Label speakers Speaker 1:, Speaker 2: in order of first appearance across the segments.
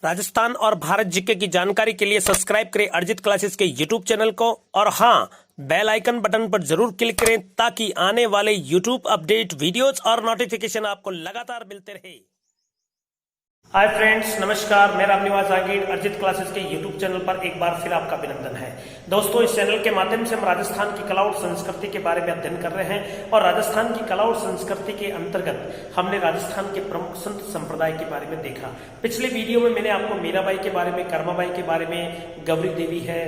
Speaker 1: राजस्थान और भारत जीके की जानकारी के लिए सब्सक्राइब करें अर्जित क्लासेस के यूट्यूब चैनल को और हाँ, बेल आइकन बटन पर जरूर क्लिक करें ताकि आने वाले यूट्यूब अपडेट वीडियोस और नोटिफिकेशन आपको लगातार मिलते रहे। हाय फ्रेंड्स, नमस्कार। मेरा निवास आगिर अर्जित क्लासेस के यूट्यूब चैनल पर एक बार फिर आपका अभिनंदन है। दोस्तों, इस चैनल के माध्यम से हम राजस्थान की कला और संस्कृति के बारे में अध्ययन कर रहे हैं और राजस्थान की कला और संस्कृति के अंतर्गत हमने राजस्थान के प्रमुख संत संप्रदाय के बारे में देखा। पिछले वीडियो में मैंने आपको मीराबाई के बारे में, कर्माबाई के बारे में, गौरी देवी है,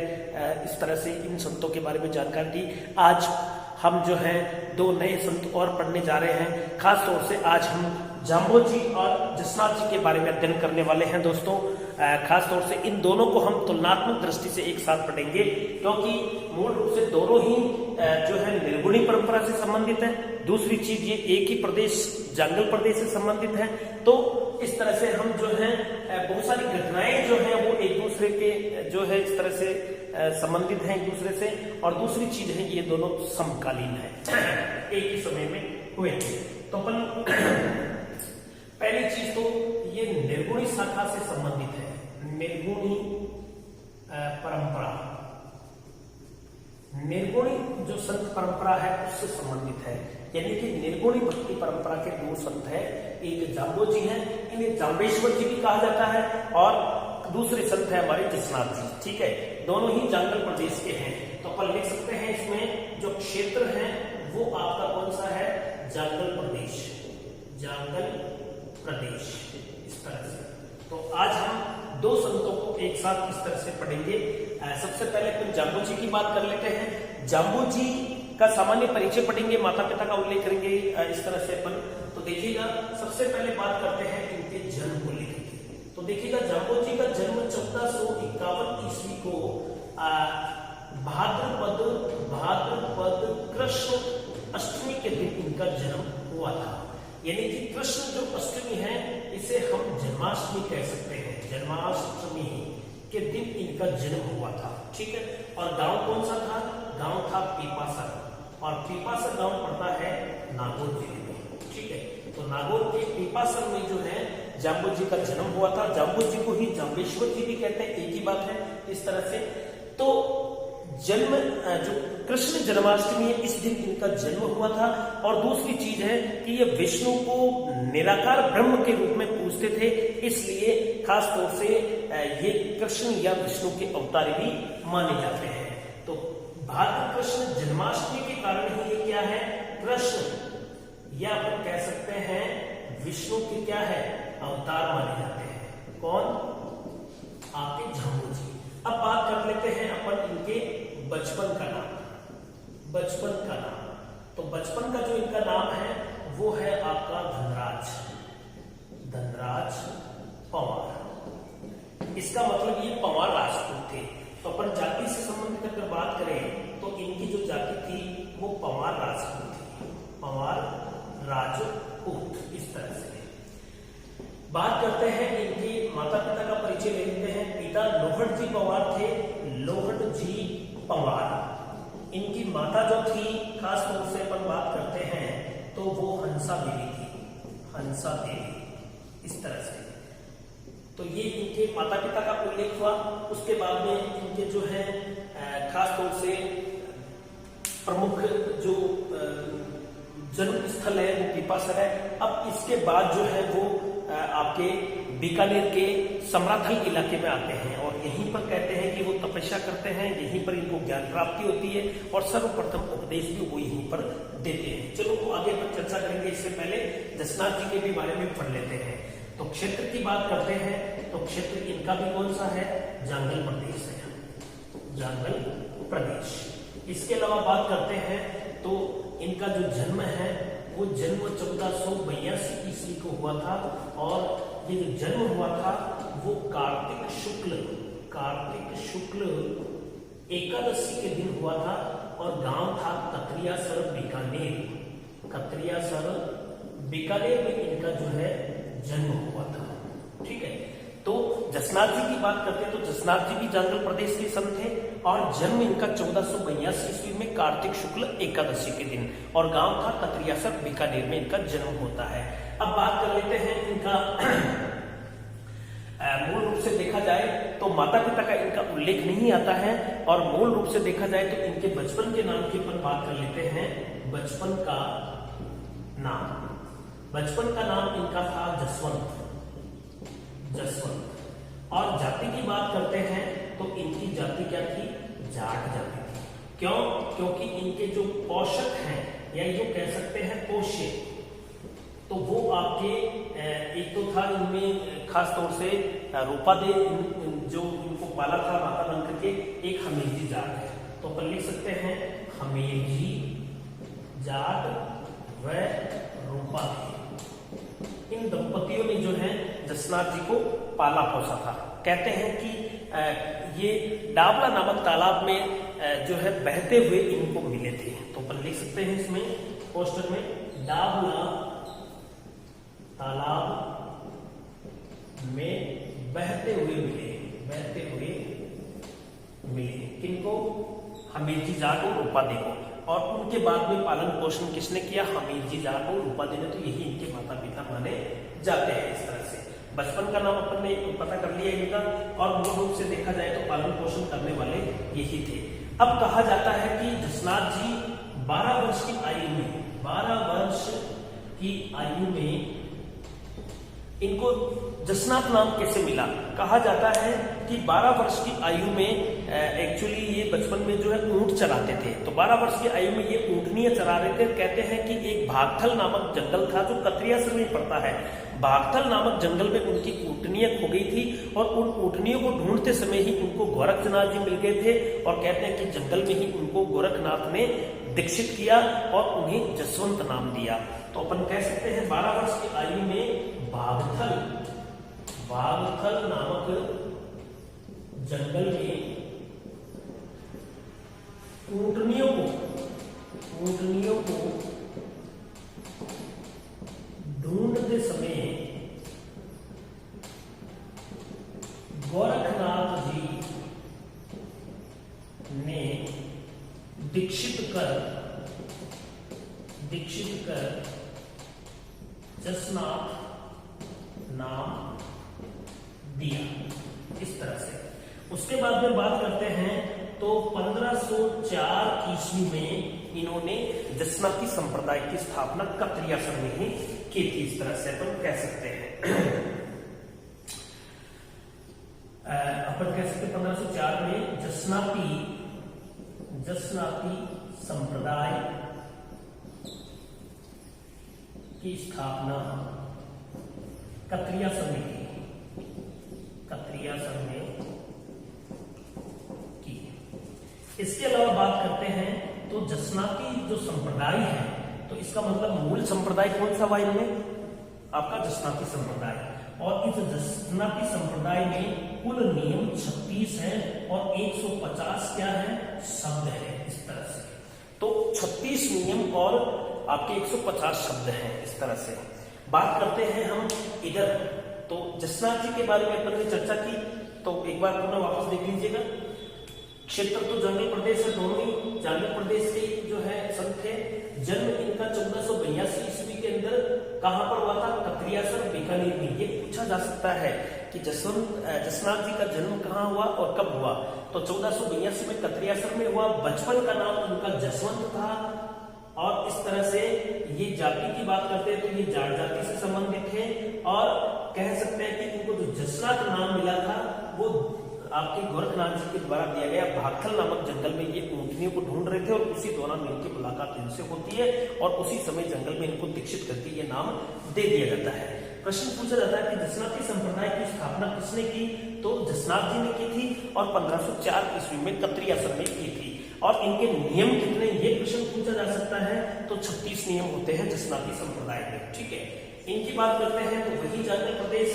Speaker 1: इस तरह से इन संतों के बारे में जानकारी दी। आज हम जो है दो नए संत और पढ़ने जा रहे हैं। खास तौर से आज हम जाम्बोजी और जसनाथ जी के बारे में अध्ययन करने वाले हैं। दोस्तों, खास तौर से इन दोनों को हम तुलनात्मक दृष्टि से एक साथ पढ़ेंगे क्योंकि मूल रूप से दोनों ही जो है निर्गुणी परंपरा से संबंधित है। दूसरी चीज, ये एक ही प्रदेश जांगल प्रदेश से संबंधित है। तो इस तरह से हम जो है बहुत सारी घटनाएं जो है वो एक दूसरे के जो है इस तरह से संबंधित हैं एक दूसरे से। और दूसरी चीज है, ये दोनों समकालीन है, एक ही समय में हुए थे। तो अपन पहली चीज तो ये निर्गुणी शाखा से संबंधित है। निर्गुणी परंपरा, निर्गुणी जो संत परंपरा है उससे संबंधित है। यानी कि निर्गुणी भक्ति परंपरा के दो संत है, एक जाम्बोजी हैं, इन्हें जाम्बेश्वर जी भी कहा जाता है, और दूसरे संत है हमारे जसनाथ जी। ठीक है, दोनों ही जांगल प्रदेश के हैं। तो अपन लिख सकते हैं इसमें जो क्षेत्र है वो आपका कौन सा है? जांगल प्रदेश, जांगल प्रदेश, इस तरह से। तो आज हम दो संतों को एक साथ इस तरह से पढ़ेंगे। सबसे पहले अपन जाम्बोजी की बात कर लेते हैं। जाम्बोजी का सामान्य परिचय पढ़ेंगे, माता पिता का उल्लेख करेंगे, इस तरह से अपन। तो देखिएगा, सबसे पहले बात करते हैं इनके जन्म को लेकर। तो देखिएगा, जाम्बोजी का जन्म 1451 ईस्वी को भाद्रपद कृष्ण अष्टमी के दिन इनका जन्म हुआ था। यानी कि कृष्ण जो अष्टमी है इसे हम जन्माष्टमी कह सकते हैं। जन्माष्टमी के दिन इनका जन्म हुआ था। ठीक है, और गांव कौन सा था? गांव था पीपासर, और पीपासर गांव पड़ता है नागौर जिले में। ठीक है, तो नागौर के पीपासर में जो है जाम्बोजी का जन्म हुआ था। जाम्बोजी को ही जाम्बेश्वर जी भी कहते हैं, एक ही बात है इस तरह से। तो जन्म जो कृष्ण जन्माष्टमी है इस दिन इनका जन्म हुआ था। और दूसरी चीज है कि ये विष्णु को निराकार ब्रह्म के रूप में पूजते थे, इसलिए खास तौर से ये कृष्ण या विष्णु के अवतार भी माने जाते हैं। तो भाद्र कृष्ण जन्माष्टमी के कारण ही ये क्या है? कृष्ण या अपन कह सकते हैं विष्णु के क्या है? अवतार माने जाते हैं। कौन? आपके जाम्बोजी। अब बात कर लेते हैं अपन इनके बचपन का नाम। बचपन का नाम, तो बचपन का जो इनका नाम है वो है आपका धनराज, धनराज पंवार। इसका मतलब ये पंवार राजपूत थे। तो अपन जाति से संबंधित अगर बात करें तो इनकी जो जाति थी वो पंवार राजपूत थी, पंवार राजपूत, इस तरह से। बात करते हैं इनके माता पिता का परिचय ले लेते हैं। पिता लोहट जी पंवार थे, लोहट जी पंवार। इनकी माता जो थी, खास तौर से अपन बात करते हैं तो वो हंसा देवी थी, हंसा देवी, इस तरह से। तो ये इनके माता पिता का उल्लेख हुआ। उसके बाद में इनके जो है खास तौर से प्रमुख जो जन्म स्थल है वो पीपासर है। अब इसके बाद जो है वो आपके बीकानेर के समराथल इलाके में आते हैं और यहीं पर कहते हैं कि वो तपस्या करते हैं, यहीं पर इनको ज्ञान प्राप्ति होती है और सर्वप्रथम उपदेश भी वो यहीं पर देते हैं। चलो वो आगे पर चर्चा करेंगे, इससे पहले जसनाथ जी के भी बारे में पढ़ लेते हैं। तो क्षेत्र की बात करते हैं तो क्षेत्र इनका भी कौन सा है? जांगल प्रदेश है, जांगल प्रदेश। इसके अलावा बात करते हैं तो इनका जो जन्म है वो जन्म 1482 ईस्वी को हुआ था, और ये जो जन्म हुआ था वो कार्तिक शुक्ल एकादशी के दिन हुआ था, और गांव था कतरियासर बीकानेर, कतरियासर बीकानेर में इनका जो है जन्म हुआ था। ठीक है, तो जसनाथ जी की बात करते हैं तो जसनाथ जी भी जांगल प्रदेश के संत थे और जन्म इनका 1482 ईस्वी में कार्तिक शुक्ल एकादशी के दिन, और गांव था कतरियासर बीकानेर में इनका जन्म होता है। अब बात कर लेते हैं इनका मूल रूप से देखा जाए तो माता पिता का इनका उल्लेख नहीं आता है, और मूल रूप से देखा जाए तो इनके बचपन के नाम की अपन बात कर लेते हैं। बचपन का नाम, बचपन का नाम इनका था जसवंत, और जाति की बात करते हैं तो इनकी जाति क्या थी? जाट जाति थी। क्यों? क्योंकि इनके जो पोषक हैं या यो कह सकते हैं पोष्य, तो वो आपके एक तो था इनमें खास तौर से रूपा दे जो इनको पाला था माता बन करके, एक हमीरजी जाट है। तो अपन लिख सकते हैं हमीरजी जाट व रूपा दे, इन दंपतियों ने जो है जसनाथ जी को पाला पोसा था। कहते हैं कि ये डाबला नामक तालाब में जो है बहते हुए इनको मिले थे। तो अपन लिख सकते हैं इसमें पोस्टर में, डाबला तालाब में बहते हुए मिले किनको? हमीरजी जाट और रूपादे को। और उनके बाद में पालन पोषण किसने किया? हमीरजी जाट और रूपादे ने। तो यही इनके माता पिता माने जाते हैं। इस तरह से बचपन का नाम अपन ने पता कर लिया इनका, और मूल रूप से देखा जाए तो पालन पोषण करने वाले यही थे। अब कहा जाता है कि जसनाथ जी 12 वर्ष की आयु में, 12 वर्ष की आयु में इनको जसनाथ नाम कैसे मिला? कहा जाता है कि 12 वर्ष की आयु में एक्चुअली ये बचपन में जो है ऊंट चराते थे। तो 12 वर्ष की आयु में ये ऊंटनियां चरा रहे थे। कहते हैं कि एक भागथल नामक जंगल था जो कतरियासर में पड़ता है। भागथल नामक जंगल में उनकी ऊंटनियां खो गई थी, और उन ऊंटनियों को ढूंढते समय ही उनको गोरखनाथ जी मिल गए थे। और कहते हैं कि जंगल में ही उनको गोरखनाथ ने दीक्षित किया और उन्हें जसवंत नाम दिया। तो अपन कह सकते हैं 12 वर्ष की आयु में भागथल नामक जंगल में ऊंटनियों को ढूंढते समय गोरखनाथ जी ने दीक्षित कर जसनाथ नाम दिया। इस तरह से उसके बाद में बात करते हैं तो 1504 ईस्वी में इन्होंने जसनाती संप्रदाय की स्थापना कतरियासर में ही की थी। इस तरह से अपन कह सकते हैं। अपन कह सकते 1504 में जसनाती संप्रदाय की स्थापना कतरियासर में की। इसके अलावा बात करते हैं तो जसनाती जो संप्रदाय है, तो इसका मतलब मूल संप्रदाय कौन सा हुआ इनमें? आपका जसनाती संप्रदाय। और इस जसनाती संप्रदाय में कुल नियम 36 हैं और 150 क्या है? शब्द है। इस तरह से तो 36 नियम और आपके 150 शब्द हैं। इस तरह से बात करते हैं हम इधर। तो जसनाथ जी के बारे में अपन ने चर्चा की, तो एक बार पुनः वापस देख लीजिएगा। क्षेत्र तो जंगल प्रदेश है, दोनों ही जंगल प्रदेश के जो है संत थे। जन्म इनका 1482 ईस्वी के अंदर कहां पर हुआ था? कतरियासर बीकानेर में। ये पूछा जा सकता है कि जसनाथ जी का जन्म कहां हुआ और कब हुआ? तो 1482 में कतरियासर में हुआ। बचपन का नाम उनका जसवंत था। और इस तरह से ये जाति की बात करते हैं तो ये जाट जाति से संबंधित है। और कह सकते हैं कि इनको जो जसनाथ नाम मिला था वो आपके गोरखनाथ जी के द्वारा दिया गया। भागथल नामक जंगल में ये ऊंटनियों को ढूंढ रहे थे और उसी दौरान इनकी मुलाकात इनसे होती है और उसी समय जंगल में इनको दीक्षित करके ये नाम दे दिया जाता है। प्रश्न पूछा जाता है कि जसनाती संप्रदाय की स्थापना किसने की? तो जसनाथ जी ने की थी और 1504 ईस्वी में कतरियासर में की थी। और इनके नियम कितने, ये प्रश्न पूछा जा सकता है। तो 36 नियम होते हैं जसनाती संप्रदाय में। ठीक है, इनकी बात करते हैं तो वही जंगल प्रदेश।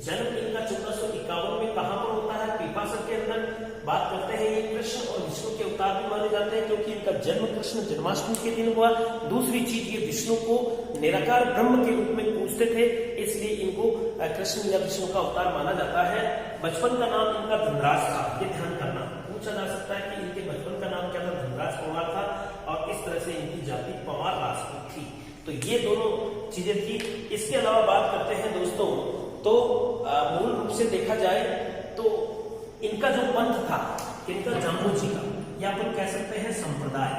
Speaker 1: जन्म इनका 1451 में कहां पर होता है? पीपासर के अंदर। बात करते हैं ये कृष्ण और विष्णु के अवतार भी माने जाते हैं क्योंकि इनका जन्म कृष्ण जन्माष्टमी के दिन हुआ। दूसरी चीज, ये विष्णु को निराकार ब्रह्म के रूप में पूजते थे, इसलिए इनको कृष्ण या विष्णु का अवतार माना जाता है। बचपन का नाम इनका धनराज था, ये ध्यान करना। पूछा जा सकता है कि इनके बचपन का नाम क्या था? धनराज पवार था। और इस तरह से इनकी जाति पवार राजपूत थी। तो ये दोनों चीजें थी। इसके अलावा बात करते हैं दोस्तों तो मूल रूप से देखा जाए तो इनका जो पंथ था, इनका जाम्बोजी का, या अपन कह सकते हैं संप्रदाय,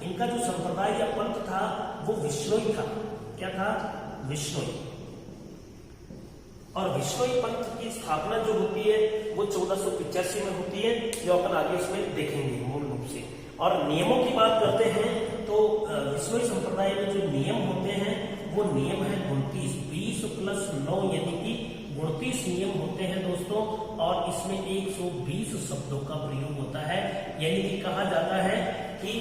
Speaker 1: इनका जो संप्रदाय या पंथ था वो विष्णोई था। क्या था? विष्णोई। और विष्णोई पंथ की स्थापना जो होती है वो 1485 में होती है, जो अपन आगे इसमें देखेंगे मूल रूप से। और नियमों की बात करते हैं तो विष्णोई संप्रदाय में जो नियम होते हैं वो नियम है 29, 20 + 9 यानी कि 29 नियम होते हैं दोस्तों। और इसमें 120 शब्दों का प्रयोग होता है। यानी कि कहा जाता है कि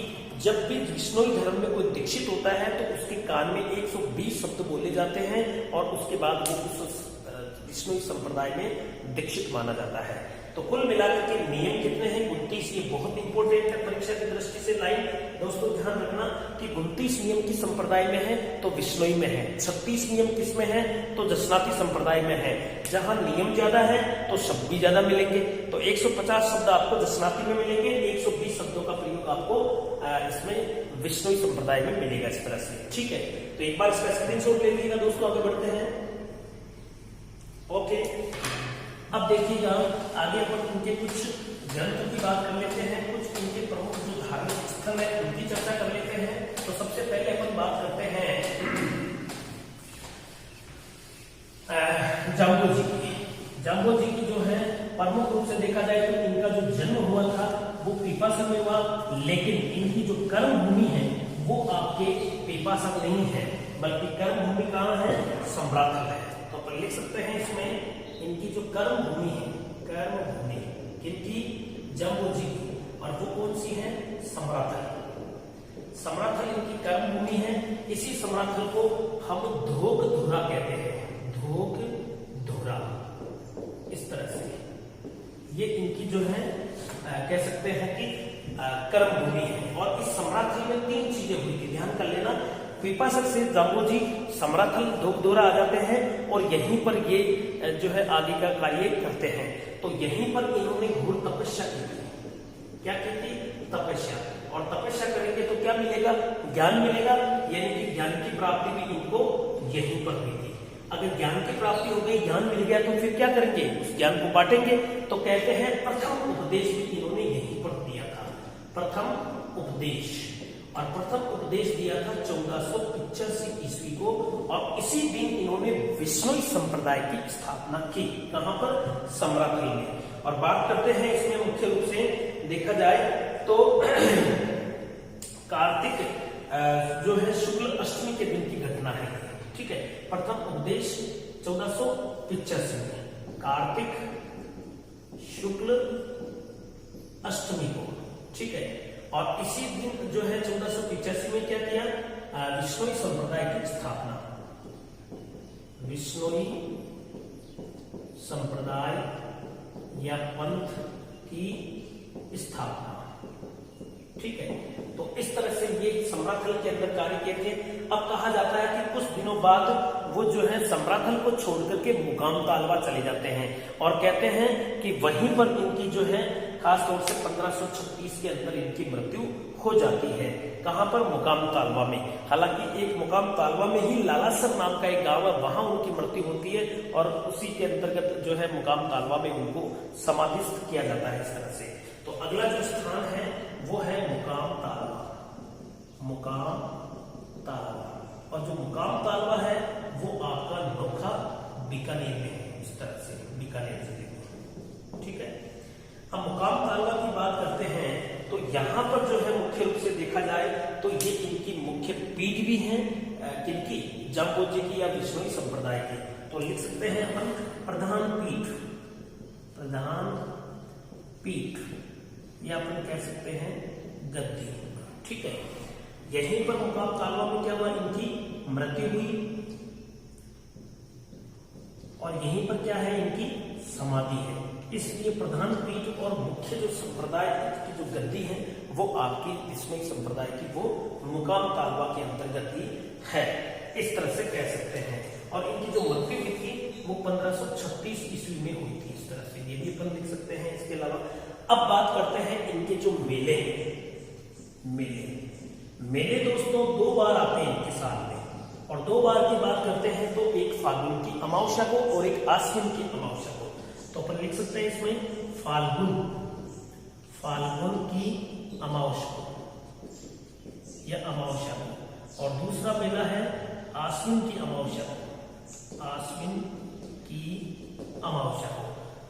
Speaker 1: जब भी विष्णोई धर्म में कोई दीक्षित होता है तो उसके कान में 120 शब्द बोले जाते हैं और उसके बाद वो उस विष्णोई संप्रदाय में दीक्षित माना जाता है। तो कुल मिलाकर के नियम कितने हैं? 29। ये बहुत इंपॉर्टेंट है परीक्षा की दृष्टि से लाइन। दोस्तों ध्यान रखना कि 29 नियम किस संप्रदाय में है तो विष्णोई में है। 36 नियम किस में है तो दशनाथी संप्रदाय में है। जहां नियम ज्यादा है तो शब्द भी ज्यादा मिलेंगे। तो 150 शब्द आपको दशनाथी में मिलेंगे, 120 शब्दों का प्रयोग आपको इसमें विष्णोई संप्रदाय में मिलेगा। इस तरह से ठीक है। तो एक बार इसका स्क्रीनशॉट ले लीजिएगा दोस्तों, आगे बढ़ते हैं। ओके, अब देखिएगा आगे अपन उनके कुछ ग्रंथों की बात कर लेते हैं, कुछ उनके प्रमुख जो धार्मिक स्थल है उनकी चर्चा कर लेते हैं। तो सबसे पहले अपन बात करते हैं जाम्बोजी की। जाम्बोजी की जो है प्रमुख रूप से देखा जाए तो इनका जो जन्म हुआ था वो पीपासक में हुआ, लेकिन इनकी जो कर्म भूमि है वो आपके पीपासक नहीं है, बल्कि कर्म भूमि कहाँ है? सम्राथल है। तो अपन लिख सकते हैं इसमें इनकी जो कर्म भूमि है, कर्म भूमि किनकी? जाम्बोजी की। और वो कौन सी है? सम्राथल। सम्राथल इनकी कर्म भूमि है। इसी सम्राथल को हम धोक धुरा कहते हैं, धोक धुरा। इस तरह से ये इनकी जो है कह सकते हैं कि कर्म भूमि है। और इस सम्राथल में 3 चीजें हुई थी, ध्यान कर लेना। पीपासक से जाम्बोजी सम्राथल धोकधोरा आ जाते हैं और यहीं पर ये जो है आगे का कार्य करते हैं। तो यहीं पर इन्होंने घोर तपस्या की थी। क्या की थी? तपस्या। और तपस्या करेंगे तो क्या मिलेगा? ज्ञान मिलेगा। यानी कि ज्ञान की प्राप्ति भी इनको यहीं पर हुई थी। अगर ज्ञान की प्राप्ति हो गई, ज्ञान मिल गया, तो फिर क्या करेंगे? उस ज्ञान को बांटेंगे। तो कहते हैं प्रथम उपदेश भी इन्होंने यहीं पर दिया था, प्रथम उपदेश। और प्रथम उपदेश दिया था 1485 ईस्वी को। और इसी दिन इन्होंने विष्णोई संप्रदाय की स्थापना की। कहां पर? सम्राथल में। और बात करते हैं इसमें मुख्य रूप से देखा जाए तो कार्तिक जो है शुक्ल अष्टमी के दिन की घटना है। ठीक है। प्रथम उपदेश 1485 में, कार्तिक शुक्ल अष्टमी को। ठीक है। और इसी दिन जो है 1485 में क्या किया? विष्णोई संप्रदाय की स्थापना, विष्णोई संप्रदाय या पंथ की स्थापना। ठीक है। तो इस तरह से ये सम्राथल के अंदर कार्य किए थे। अब कहा जाता है कि कुछ दिनों बाद वो जो है सम्राथल को छोड़कर के मुकाम तालवा चले जाते हैं और कहते हैं कि वहीं पर इनकी जो है खासतौर से 1536 के अंदर इनकी मृत्यु हो जाती है। कहां पर? मुकाम तालवा में। हालांकि एक मुकाम तालवा में ही लालासर नाम का एक गांव है, वहां उनकी मृत्यु होती है और उसी के अंतर्गत जो है मुकाम तालवा में उनको समाधिस्थ किया जाता है। इस तरह से तो अगला जो स्थान है वो है मुकाम तालवा। मुकाम तालवा। और जो मुकाम तालवा है वो आपका नोखा बीकानेर में है। इस तरह से बीकानेर जिले में। ठीक है। अब मुकाम तालवा की बात करते हैं तो यहाँ पर जो है मुख्य रूप से देखा जाए तो ये इनकी मुख्य पीठ भी है। किनकी? जाम्बोजी की या विष्णोई संप्रदाय की। तो लिख सकते हैं अपन प्रधान पीठ, प्रधान पीठ, या अपन कह सकते हैं गद्दी। ठीक है। यहीं पर मुकाम तालवा में क्या हुआ? इनकी मृत्यु हुई और यहीं पर क्या है? इनकी समाधि है। इसलिए प्रधान पीठ और मुख्य जो संप्रदाय की जो गद्दी है वो आपकी विष्णोई संप्रदाय की वो मुकाम तालवा के अंतर्गत ही है। इस तरह से कह सकते हैं। और इनकी जो मृत्यु हुई थी वो 1536 ईस्वी में हुई थी। इस तरह से ये भी अपन लिख सकते हैं। इसके अलावा अब बात करते हैं इनके जो मेले हैं। मेले दोस्तों 2 बार आते हैं इनके साल में और दो बार की बात करते हैं तो एक फाल्गुन की अमावस्या को और एक आश्विन की अमावस्या को। तो अपन लिख सकते हैं इसमें फाल्गुन की अमावस्या को या अमावस्या को, और दूसरा मेला है आश्विन की अमावस्या को, आश्विन की अमावस्या को।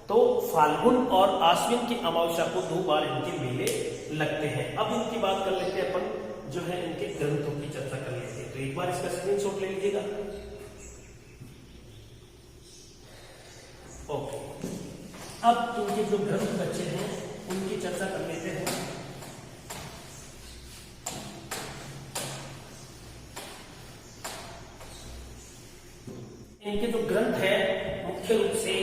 Speaker 1: तो फाल्गुन और आश्विन की अमावस्या को दो बार इनके मेले लगते हैं। अब इनकी बात कर लेते हैं अपन, जो है इनके ग्रंथों की चर्चा कर लेते हैं। तो एक बार इसका स्क्रीनशॉट ले लीजिएगा। ओके, अब इनके जो ग्रंथ बचे हैं उनकी चर्चा कर लेते हैं। इनके जो ग्रंथ है मुख्य रूप से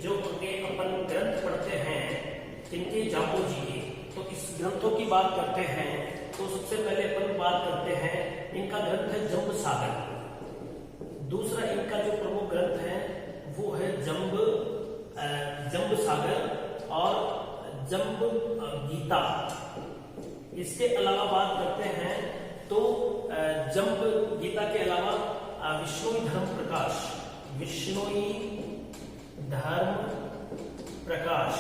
Speaker 1: जो उनके अपन ग्रंथ पढ़ते हैं इनके जाम्बोजी के, तो इस ग्रंथों की बात करते हैं तो सबसे पहले अपन बात करते हैं इनका ग्रंथ है जंब सागर। दूसरा इनका जो प्रमुख ग्रंथ है वो है जंब सागर और जंब गीता। इसके अलावा बात करते हैं तो जंब गीता के अलावा विष्णोई धर्म प्रकाश,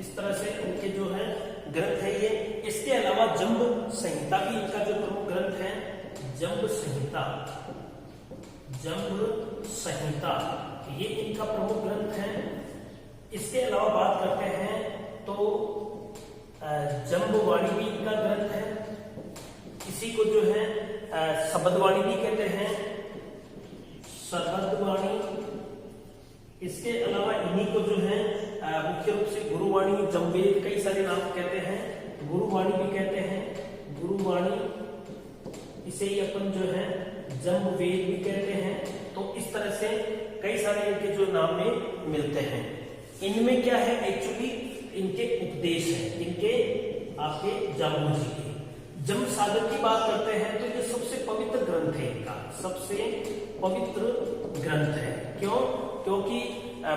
Speaker 1: इस तरह से उनके जो है ग्रंथ है ये। इसके अलावा जंब संहिता भी इनका जो प्रमुख ग्रंथ है, जंब संहिता ये इनका प्रमुख ग्रंथ है। इसके अलावा बात करते हैं तो जंबवाणी भी इनका ग्रंथ है। इसी को जो है शब्दवाणी भी कहते हैं, शब्दवाणी। इसके अलावा इन्हीं को जो है मुख्य रूप से गुरुवाणी, जमवेद, कई सारे नाम कहते हैं, गुरुवाणी भी कहते हैं, गुरुवाणी। इसे ही अपन जो है जमवेद भी कहते हैं। तो इस तरह से कई सारे इनके जो नाम में मिलते हैं। इनमें क्या है एक्चुअली इनके उपदेश है, इनके आपके जाम्बोजी के। जंब सागर की बात करते हैं तो ये सबसे पवित्र ग्रंथ है, इनका सबसे पवित्र ग्रंथ है। क्यों? क्योंकि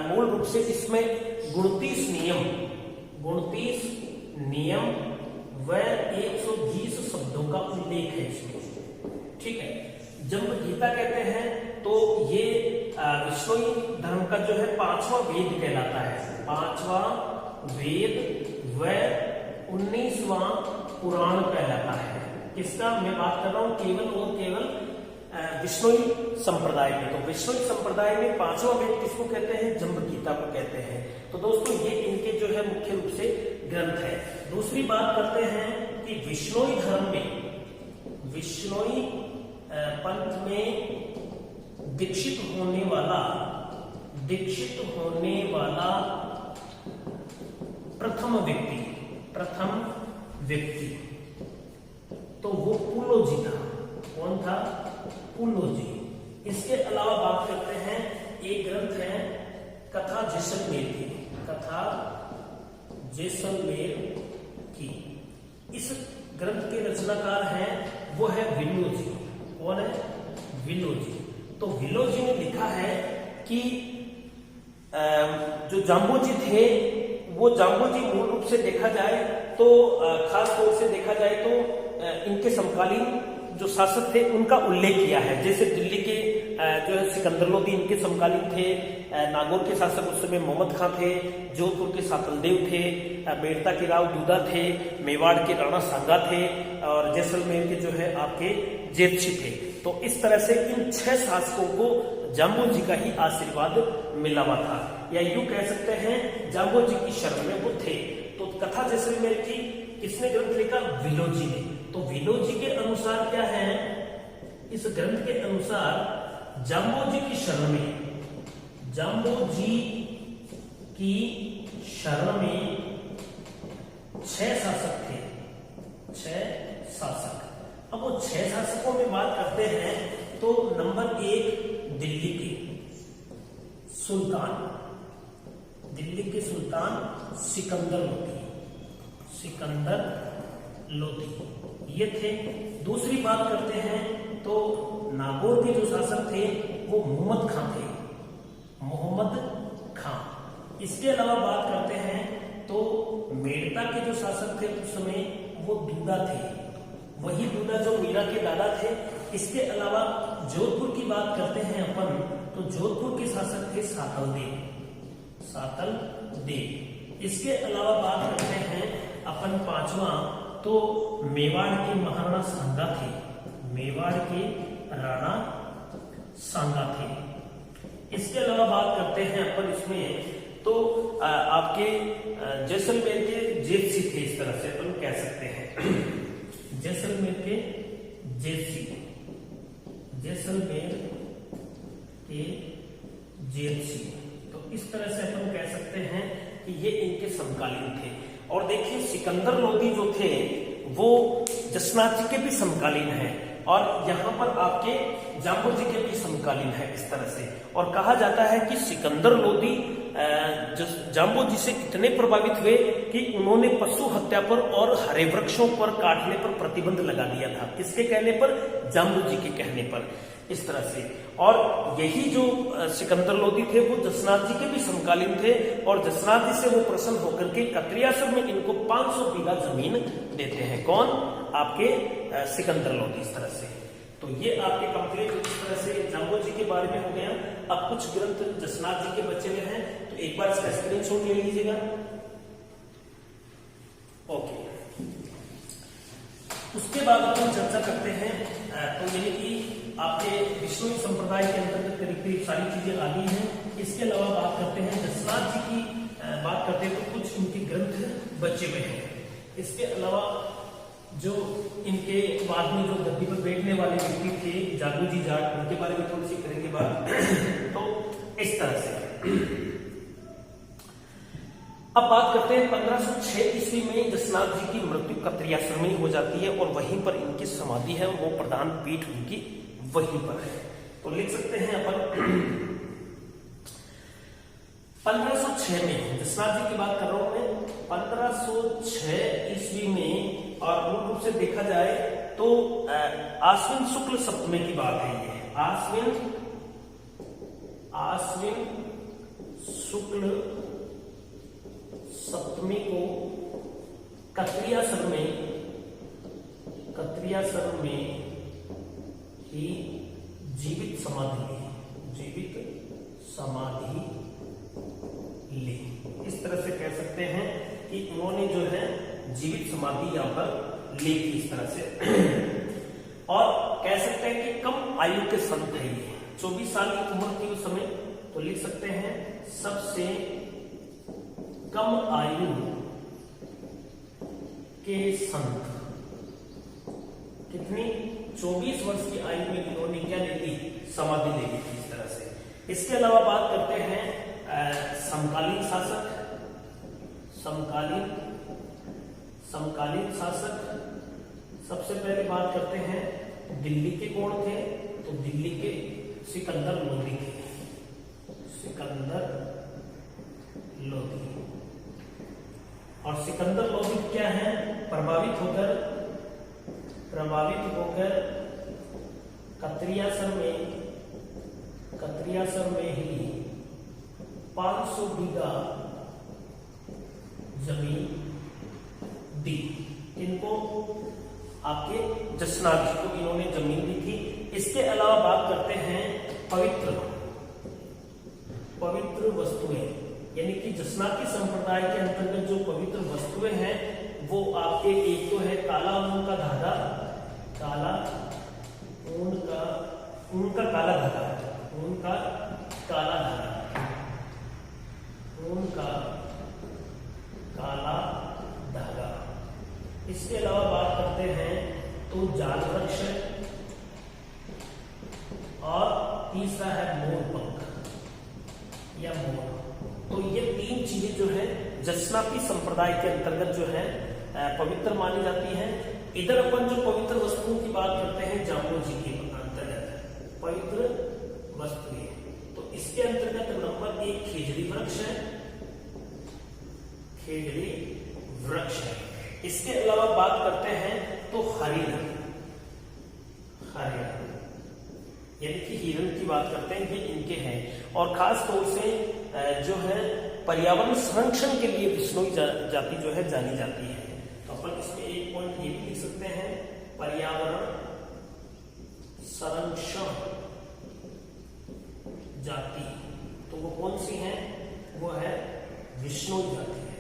Speaker 1: मूल रूप से इसमें 29 नियम व 120 शब्दों का उल्लेख है इसमें, ठीक है। जंब गीता कहते हैं तो ये विष्णोई धर्म का जो है 5वां वेद कहलाता है, 5वां वेद व 19वां पुराण कहलाता है। किसका मैं बात कर रहा हूं? केवल और केवल विष्णोई संप्रदाय में। तो विष्णोई संप्रदाय में 5वां वेद किसको कहते हैं? जंब गीता को कहते हैं। तो दोस्तों ये इनके जो है मुख्य रूप से ग्रंथ है। दूसरी बात करते हैं कि विष्णोई धर्म में, विष्णोई पंथ में दीक्षित होने वाला प्रथम व्यक्ति तो वो पुलोजी था। कौन था? पुलोजी। इसके अलावा बात करते हैं एक ग्रंथ है कथा जैसलमेर की। इस ग्रंथ के रचनाकार हैं वो है विल्लोजी। कौन है? विल्लोजी। तो विल्लोजी ने लिखा है कि जो जाम्बोजी थे वो जाम्बोजी मूल रूप से देखा जाए तो खास तौर से देखा जाए तो इनके समकालीन जो शासक थे उनका उल्लेख किया है। जैसे दिल्ली के जो है सिकंदर लोदी इनके समकालीन थे, नागौर के शासक उस समय मोहम्मद खां थे, जोधपुर के सातलदेव थे, मेड़ता के राव दूदा थे, मेवाड़ के राणा सांगा थे और जैसलमेर के जो है आपके जेतछी थे। तो इस तरह से इन 6 शासकों को जाम्बोजी का ही आशीर्वाद मिला हुआ था, या यूं कह सकते हैं जाम्बोजी की शरण में वो थे। तो कथा जैसलमेर की किसने ग्रंथ लिखा? विल्लोजी ने। तो विल्लोजी के अनुसार क्या है? इस ग्रंथ के अनुसार जाम्बोजी की शरण में 6 शासक थे, 6 शासक। अब वो 6 शासकों में बात करते हैं तो नंबर 1 दिल्ली के सुल्तान सिकंदर लोदी ये थे। दूसरी बात करते हैं तो नागौर के जो शासक थे वो मोहम्मद खां। इसके अलावा बात करते हैं तो मेड़ता के जो शासक थे उस समय वो दूदा थे। वही दूदा जो मीरा के दादा थे इसके अलावा जोधपुर की बात करते हैं अपन, तो जोधपुर के शासक थे सातलदेव। इसके अलावा बात करते हैं अपन पांचवा, तो मेवाड़ के महाराणा सांगा थे, मेवाड़ के राणा सांगा थे। इसके अलावा बात करते हैं अपन इसमें, तो आपके जैसलमेर के जेतसी थे, इस तरह से अपन कह सकते हैं। जैसलमेर के जेतसी, जैसलमेर के जेतसी, तो इस तरह से अपन कह सकते हैं कि ये इनके समकालीन थे। और देखिए सिकंदर लोदी जो थे वो जसनाथ जी के भी समकालीन हैं, और यहाँ पर आपके जाम्बू जी के भी समकालीन है इस तरह से। और कहा जाता है कि सिकंदर लोदी जाम्बू जी से इतने प्रभावित हुए कि उन्होंने पशु हत्या पर और हरे वृक्षों पर काटने पर प्रतिबंध लगा दिया था। किसके कहने पर? जाम्बू जी के कहने पर, इस तरह से। और यही जो सिकंदर लोदी थे वो जसनाथ जी के भी समकालीन थे, और जसनाथ जी से वो प्रसन्न होकर के कत्रियासर में इनको 500 बीघा जमीन देते हैं। कौन? आपके सिकंदर लोदी, इस तरह से। तो ये आपके कंप्लीट इस तरह से जाम्बू जी के बारे में हो गया। अब कुछ ग्रंथ जसनाथ जी के बच्चे में हैं, तो एक बार इसका स्क्रीनशॉट ले लीजिएगा। ओके, उसके बाद अपन चर्चा करते हैं, तो यानी कि आपके विष्णु संप्रदाय के अंतर्गत करीब करीब सारी चीजें आ गई हैं। इसके अलावा बात करते हैं जसनाथ जी की, बात करते हैं तो कुछ इनके ग्रंथ बचे हुए हैं। इसके अलावा जो इनके बाद में जो गद्दी पर बैठने वाले व्यक्ति थे जागू जी जाट, उनके बारे में थोड़ी सी करेंगे बात। तो इस तरह से अब बात करते हैं 1506 ईस्वी में जसनाथ जी की मृत्यु कत्रियासर में हो जाती है, और वहीं पर इनकी समाधि है, वो प्रधान पीठ उनकी वहीं पर है। तो लिख सकते हैं अपन 1506 में, जसनाथ जी की बात कर रहा हूं मैं, 1506 ईस्वी में। और मूल रूप से देखा जाए तो आश्विन शुक्ल सप्तमी की बात है ये, आश्विन शुक्ल सप्तमी को कत्रियासर में ही जीवित समाधि ली। इस तरह से कह सकते हैं कि उन्होंने जो है जीवित समाधि यहाँ पर ली थी, इस तरह से। और कह सकते हैं कि कम आयु के संत है ये, 24 साल की उम्र थी उस समय। तो लिख सकते हैं सबसे कम आयु के संत। कितनी? 24 वर्ष की आयु में इन्होंने क्या ले ली? समाधि ले ली थी, इस तरह से। इसके अलावा बात करते हैं समकालीन शासक, समकालीन शासक। सबसे पहले बात करते हैं दिल्ली के कौन थे? तो दिल्ली के सिकंदर लोदी थे, सिकंदर लोदी। और सिकंदर लोदी क्या है? प्रभावित होकर कत्रियासर में ही 500 बीघा जमीन दी। इनको आपके जसनाथ जी को इन्होंने जमीन दी थी। इसके अलावा बात करते हैं पवित्र वस्तुएं, यानी कि जसनाथी संप्रदाय के अंतर्गत जो पवित्र वस्तुएं हैं वो आपके एक तो है काला ऊन का धागा, काला काला धागा। इसके अलावा बात करते हैं तो जाल वृक्ष, और तीसरा है मोर पंख या मोर। तो ये 3 चीजें जो है जसनापी संप्रदाय के अंतर्गत जो है पवित्र मानी जाती हैं। इधर अपन जो पवित्र वस्तुओं की बात करते हैं जाम्बू जी के अंतर्गत पवित्र वस्तुएं, तो इसके अंतर्गत नंबर 1 खेजड़ी वृक्ष है, खेजड़ी वृक्ष है। इसके अलावा बात करते हैं तो हरिण, यानी कि हिरण की बात करते हैं, ये इनके हैं। और खास तौर से जो है पर्यावरण संरक्षण के लिए बिश्नोई जाति जो है जानी जाती है। तो अपन इसमें एक पॉइंट ये भी लिख सकते हैं, पर्यावरण संरक्षण जाति, तो वो कौन सी है? वो है विश्नोई जाति है।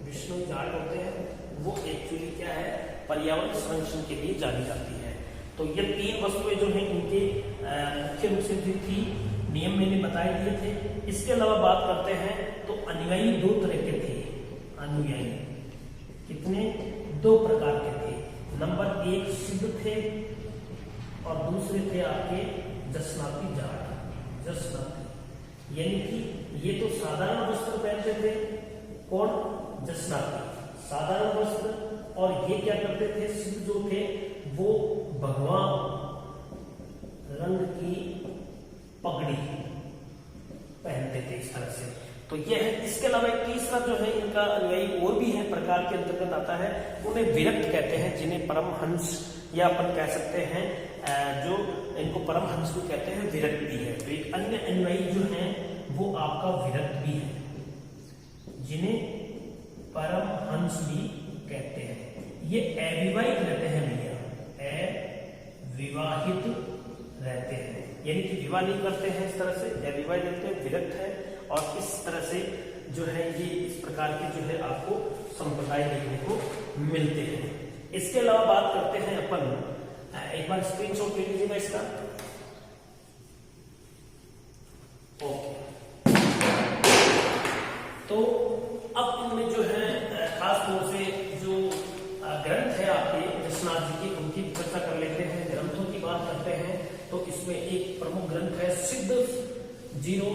Speaker 1: विश्नोई जाट होते हैं वो एक्चुअली क्या है? पर्यावरण संरक्षण के लिए जानी जाती है। तो ये तीन वस्तुएं जो हैं इनके मुख्य रूप से जो थी नियम मैंने बताए दिए थे। इसके अलावा बात करते हैं तो अनुयायी दो तरह के थे। अनुयायी कितने? दो प्रकार के थे। नंबर एक सिद्ध थे और दूसरे थे आपके जसनाती जाट। जसनाती यानी कि ये तो साधारण वस्त्र पहनते थे। कौन? जसनाती साधारण वस्त्र, और ये क्या करते थे? सिद्ध जो थे वो भगवा रंग की पगड़ी पहनते थे इस तरह से। तो ये है। इसके अलावा एक तीसरा जो है इनका अनुयायी और भी है, प्रकार के अंतर्गत आता है, उन्हें विरक्त कहते हैं, जिन्हें परमहंस या अपन कह सकते हैं जो इनको परमहंस भी कहते हैं, विरक्त भी है। तो एक अन्य अनुयायी जो है वो आपका विरक्त भी है, जिन्हें परमहंस भी कहते हैं। ये अविवाहित रहते हैं भैया, अविवाहित रहते हैं, यानी कि विवाह नहीं करते हैं। इस तरह से अविवाहित रहते हैं, विरक्त है, और इस तरह से जो है ये इस प्रकार के जो है आपको संप्रदाय देखने को मिलते हैं। इसके अलावा बात करते हैं अपन, एक बार स्क्रीनशॉट ले लीजिएगा इसका। ओके, तो अब इनमें जो है खास तौर से जो ग्रंथ है आपके जसनाथ जी की, उनकी चर्चा कर लेते हैं। ग्रंथों की बात करते हैं तो इसमें एक प्रमुख ग्रंथ है सिद्ध जीरो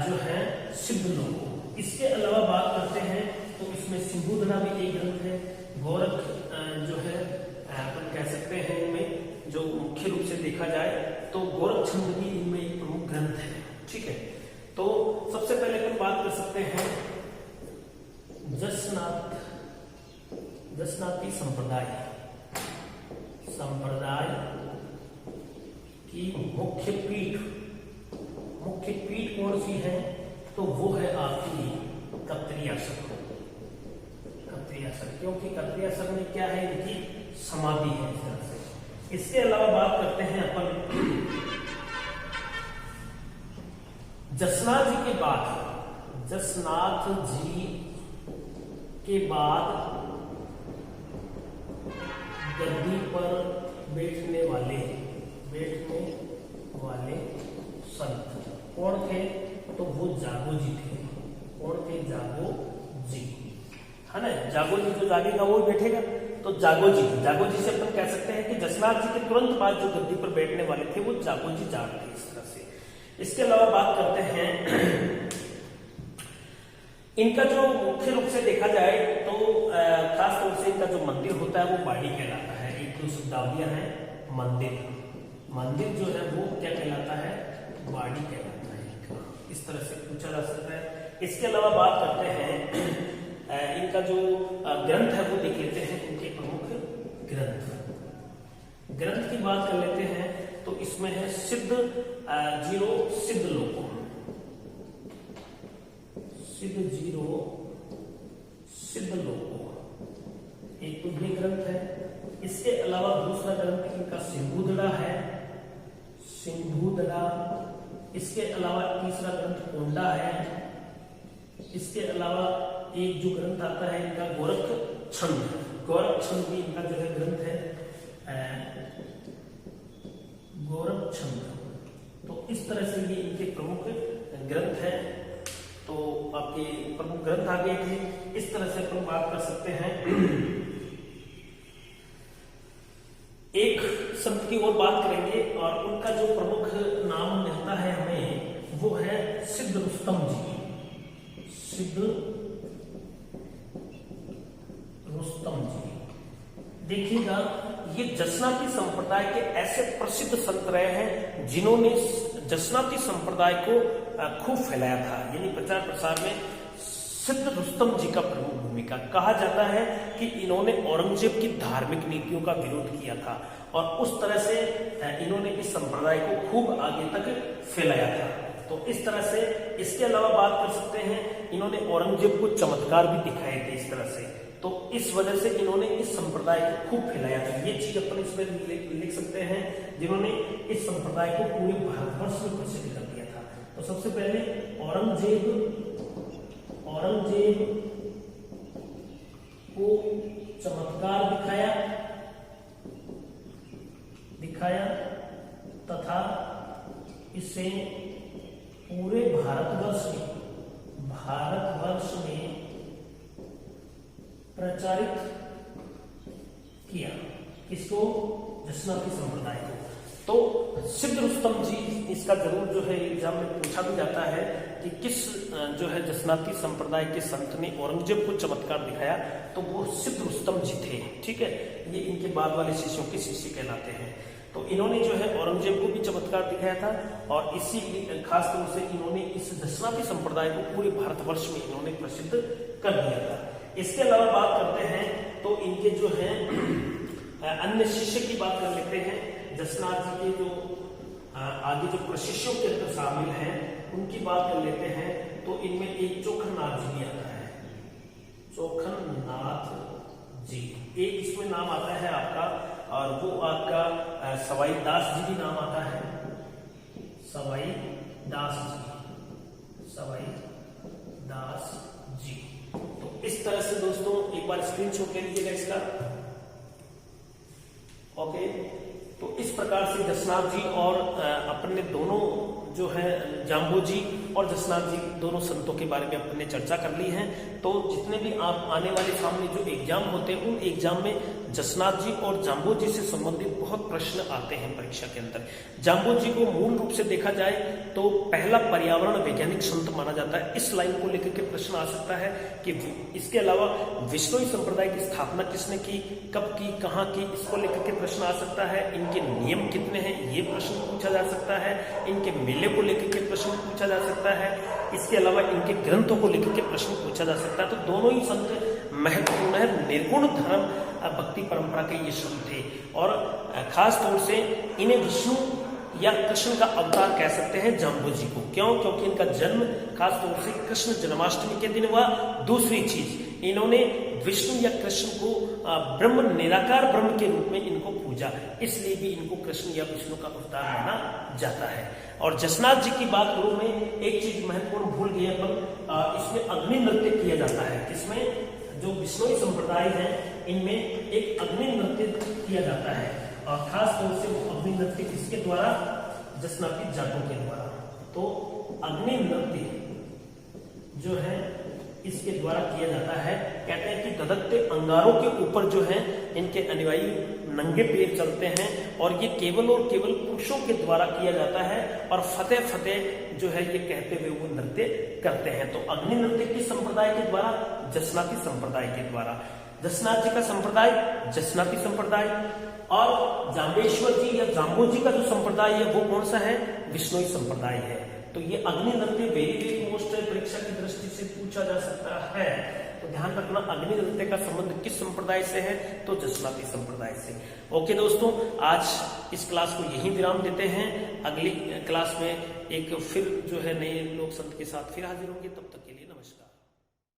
Speaker 1: जो है सिद्ध लोक। इसके अलावा बात करते हैं तो इसमें सिंबुधरा भी एक ग्रंथ है। गोरख जो है अपन कह सकते हैं इनमें जो मुख्य रूप से देखा जाए तो गोरख छंद भी इनमें एक प्रमुख ग्रंथ है। ठीक है, तो सबसे पहले अपन बात कर सकते हैं जसनाती संप्रदाय की मुख्य पीठ कौन सी है? तो वो है आपकी कत्रियासर। क्योंकि कत्रियासर में क्या है? इनकी समाधि है इस तरह से। इसके अलावा बात करते हैं अपन जसनाथ जी के बाद गद्दी पर बैठने वाले संत कौन थे? तो वो जागोजी थे। कौन थे? जागोजी, है ना। जागोजी जो जागेगा वो बैठेगा, तो जागोजी से अपन कह सकते हैं कि जसनाथ जी के तुरंत बाद जो गद्दी पर बैठने वाले थे वो जागोजी जाट थे इस तरह से। इसके अलावा बात करते हैं इनका जो मुख्य रूप से देखा जाए तो खास तौर से इनका जो मंदिर होता है वो बाड़ी कहलाता है। एक तो शब्दावलियां हैं, मंदिर जो है वो क्या कहलाता है? बाड़ी कहलाता है। इस तरह से पूछा जा सकता है। इसके अलावा बात करते हैं इनका जो ग्रंथ है वो देख लेते हैं, इनके प्रमुख ग्रंथ की बात कर लेते हैं। तो इसमें है सिद्ध जीरो सिद्ध लोको, एक तो ये ग्रंथ है। इसके अलावा दूसरा ग्रंथ इनका सिंबुधरा है, इसके अलावा तीसरा ग्रंथ कोंडा है। इसके अलावा एक जो ग्रंथ आता है इनका गोरख छंद भी इनका जो है ग्रंथ है, गोरख छंद। तो इस तरह से ये इनके प्रमुख ग्रंथ है। तो आपके प्रमुख ग्रंथ आ गए थे। इस तरह से अपन बात कर सकते हैं। एक संत की और बात करेंगे और उनका जो प्रमुख नाम मिलता है हमें वो है सिद्ध रुस्तम जी। देखिएगा ये जसनाती संप्रदाय के ऐसे प्रसिद्ध संत रहे हैं जिन्होंने जसनाती संप्रदाय को खूब फैलाया था, यानी प्रचार प्रसार में सिद्ध रुस्तम जी का प्रमुख भूमिका। कहा जाता है कि इन्होंने औरंगजेब की धार्मिक नीतियों का विरोध किया था और उस तरह से इन्होंने इस संप्रदाय को खूब आगे तक फैलाया था। तो इस तरह से इसके अलावा बात कर सकते हैं इन्होंने औरंगजेब को चमत्कार भी दिखाए थे इस तरह से। तो इस वजह से इन्होंने इस संप्रदाय को खूब फैलाया था। ये चीज अपन इसमें लिख सकते हैं, जिन्होंने इस संप्रदाय को पूरे भारतवर्ष में प्रसिद्ध कर दिया था। तो सबसे पहले औरंगजेब को चमत्कार दिखाया तथा इसे पूरे भारतवर्ष में प्रचारित किया। किसको? जसनाती संप्रदाय को। तो सिद्ध रुस्तम जी, इसका जरूर जो है एग्जाम में पूछा भी जाता है कि किस जो है जसनाती संप्रदाय के संत ने औरंगजेब को चमत्कार दिखाया, तो वो सिद्ध रुस्तम जी थे। ठीक है, ये इनके बाद वाले शिष्यों के शिष्य कहलाते हैं। तो इन्होंने जो है औरंगजेब को भी चमत्कार दिखाया था, और इसी खास तौर से इन्होंने इस जसनाती संप्रदाय को पूरे भारतवर्ष में इन्होंने प्रसिद्ध कर दिया था। इसके अलावा बात करते हैं तो इनके जो है अन्य शिष्य की बात कर लेते हैं। जसनाथ जी के जो आगे जो प्रशिष्यों के अंदर शामिल हैं उनकी बात कर लेते हैं। तो इनमें एक चोखननाथ जी भी आता है, चोखननाथ जी एक इसमें नाम आता है आपका, और वो आपका सवाई दास जी भी नाम आता है, सवाई दास जी। तो इस तरह से दोस्तों एक बार स्क्रीनशॉट ले लीजिएगा इसका। ओके, तो इस प्रकार से जसनाथ जी और अपने दोनों जो है जाम्बू जी और जसनाथ जी दोनों संतों के बारे में अपने चर्चा कर ली है। तो जितने भी आप आने वाले सामने जो एग्जाम होते हैं उन एग्जाम में जसनाथ जी और जाम्बू जी से संबंधित बहुत प्रश्न आते हैं परीक्षा के अंदर। जाम्बू जी को मूल रूप से देखा जाए तो पहला पर्यावरण वैज्ञानिक संत माना जाता है। इस लाइन को लेकर के प्रश्न आ सकता है कि इसके अलावा विश्नोई संप्रदाय की स्थापना किसने की, कब की, कहाँ की, इसको लेकर के प्रश्न आ सकता है। इनके नियम कितने हैं ये प्रश्न पूछा जा सकता है। इनके मेले को लेकर के प्रश्न पूछा जा सकता है। इसके अलावा इनके ग्रंथों को लेकर के प्रश्न पूछा जा सकता है। तो दोनों ही संत महत्वपूर्ण है, निर्गुण धर्म भक्ति परंपरा के ये संत थे, और खास तौर से इन्हें विष्णु या कृष्ण का अवतार कह सकते हैं जाम्बू जी को। क्यों? क्योंकि इनका जन्म खास तौर से कृष्ण जन्माष्टमी के दिन हुआ। दूसरी चीज, इन्होंने विष्णु या कृष्ण को ब्रह्म, निराकार ब्रह्म के रूप में इनको पूजा, इसलिए भी इनको कृष्ण या विष्णु का अवतार माना जाता है। और जसनाथ जी की बात करूं मैं, एक चीज महत्वपूर्ण भूल गए अपन, इसमें अग्नि नृत्य किया जाता है। किसमें? जो विष्णुई संप्रदाय है इनमें एक अग्नि नृत्य किया जाता है, और खास तौर से वो अग्नि नृत्य किसके द्वारा? जसनाती जाटों के द्वारा। तो अग्नि नृत्य जो है इसके द्वारा किया जाता है। कहते हैं कि ददकते अंगारों के ऊपर जो है इनके अनुयायी नंगे पैर चलते हैं, और ये केवल और केवल पुरुषों के द्वारा किया जाता है, और फतेह फतेह जो है ये कहते हुए वो नृत्य करते हैं। तो अग्नि नृत्य किस संप्रदाय के द्वारा? जसनाती संप्रदाय के द्वारा। जसनाथ जी का संप्रदाय जसनाती संप्रदाय, और जाम्बेश्वर जी या जाम्बू जी का जो संप्रदाय है वो कौन सा है? विष्णुई संप्रदाय है। तो ये अग्नि नृत्य वेरी मोस्ट परीक्षा की दृष्टि से पूछा जा सकता है। तो ध्यान रखना, अग्नि नृत्य का संबंध किस संप्रदाय से है? तो जसनाती संप्रदाय से। ओके दोस्तों, आज इस क्लास को यहीं विराम देते हैं। अगली क्लास में एक फिर जो है नए लोक संत के साथ फिर हाजिर होंगे। तब तक के लिए